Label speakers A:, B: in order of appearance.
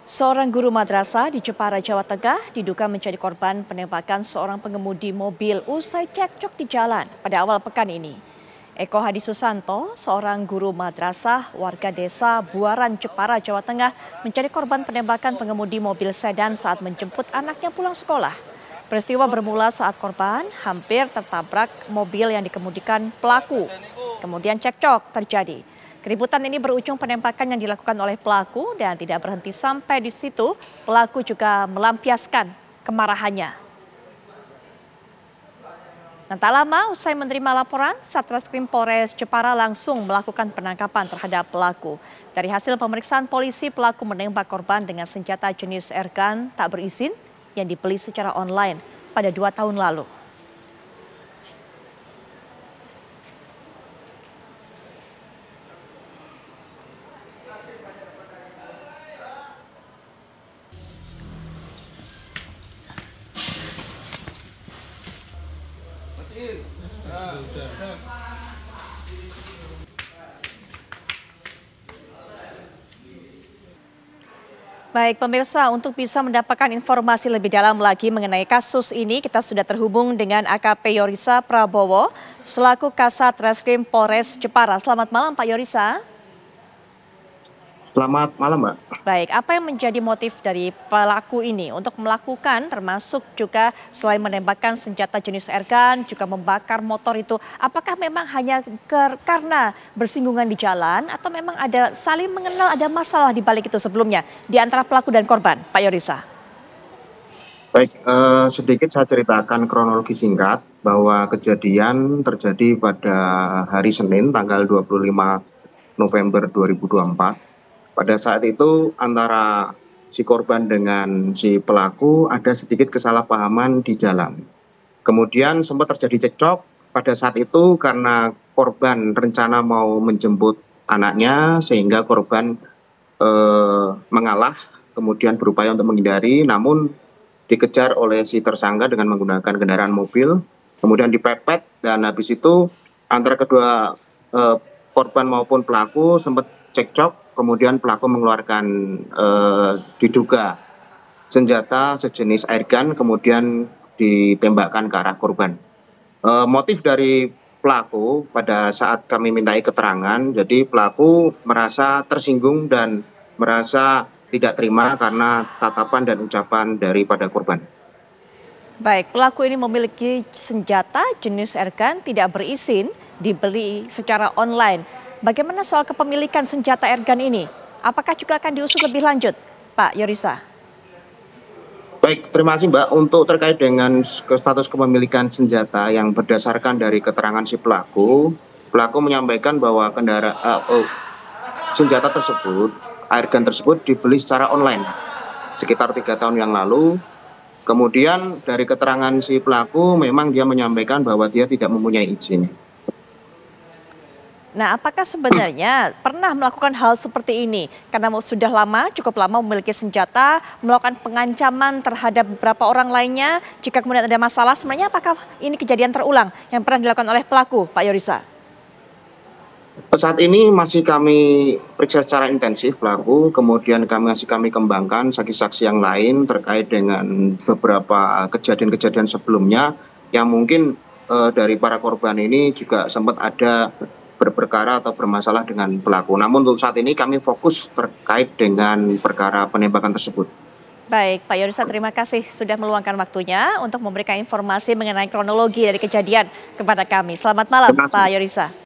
A: Seorang guru madrasah di Jepara, Jawa Tengah diduga menjadi korban penembakan seorang pengemudi mobil usai cekcok di jalan pada awal pekan ini. Eko Hadi Susanto, seorang guru madrasah warga desa Buaran, Jepara, Jawa Tengah, menjadi korban penembakan pengemudi mobil sedan saat menjemput anaknya pulang sekolah. Peristiwa bermula saat korban hampir tertabrak mobil yang dikemudikan pelaku. Kemudian cekcok terjadi. Keributan ini berujung penembakan yang dilakukan oleh pelaku dan tidak berhenti sampai di situ. Pelaku juga melampiaskan kemarahannya. Dan tak lama usai menerima laporan, Satreskrim Polres Jepara langsung melakukan penangkapan terhadap pelaku. Dari hasil pemeriksaan polisi, pelaku menembak korban dengan senjata jenis airgun tak berizin yang dibeli secara online pada 2 tahun lalu. Baik pemirsa, untuk bisa mendapatkan informasi lebih dalam lagi mengenai kasus ini, kita sudah terhubung dengan AKP Yorisa Prabowo selaku Kasat Reskrim Polres Jepara. Selamat malam Pak Yorisa.
B: Selamat malam, Mbak.
A: Baik, apa yang menjadi motif dari pelaku ini untuk melakukan termasuk juga selain menembakkan senjata jenis airgun juga membakar motor itu, apakah memang hanya karena bersinggungan di jalan atau memang ada saling mengenal, ada masalah di balik itu sebelumnya di antara pelaku dan korban, Pak Yorisa?
B: Baik, sedikit saya ceritakan kronologi singkat bahwa kejadian terjadi pada hari Senin tanggal 25 November 2024. Pada saat itu antara si korban dengan si pelaku ada sedikit kesalahpahaman di jalan. Kemudian sempat terjadi cekcok pada saat itu karena korban rencana mau menjemput anaknya sehingga korban mengalah, kemudian berupaya untuk menghindari, namun dikejar oleh si tersangka dengan menggunakan kendaraan mobil, kemudian dipepet dan habis itu antara kedua korban maupun pelaku sempat cekcok. Kemudian pelaku mengeluarkan diduga senjata sejenis airgun, kemudian ditembakkan ke arah korban. Motif dari pelaku pada saat kami mintai keterangan, jadi pelaku merasa tersinggung dan merasa tidak terima karena tatapan dan ucapan daripada korban.
A: Baik, pelaku ini memiliki senjata jenis airgun tidak berizin dibeli secara online. Bagaimana soal kepemilikan senjata airgun ini? Apakah juga akan diusut lebih lanjut, Pak Yorisa?
B: Baik, terima kasih Mbak. Untuk terkait dengan status kepemilikan senjata yang berdasarkan dari keterangan si pelaku menyampaikan bahwa senjata tersebut, airgun tersebut dibeli secara online sekitar 3 tahun yang lalu. Kemudian dari keterangan si pelaku memang dia menyampaikan bahwa dia tidak mempunyai izin.
A: Nah, apakah sebenarnya pernah melakukan hal seperti ini? Karena sudah lama, cukup lama memiliki senjata, melakukan pengancaman terhadap beberapa orang lainnya. Jika kemudian ada masalah, sebenarnya apakah ini kejadian terulang yang pernah dilakukan oleh pelaku, Pak Yorisa?
B: Saat ini masih kami periksa secara intensif pelaku, kemudian kami kembangkan saksi-saksi yang lain terkait dengan beberapa kejadian-kejadian sebelumnya yang mungkin dari para korban ini juga sempat ada berperkara atau bermasalah dengan pelaku. Namun untuk saat ini kami fokus terkait dengan perkara penembakan tersebut.
A: Baik, Pak Yorisa, terima kasih sudah meluangkan waktunya untuk memberikan informasi mengenai kronologi dari kejadian kepada kami. Selamat malam, Pak Yorisa.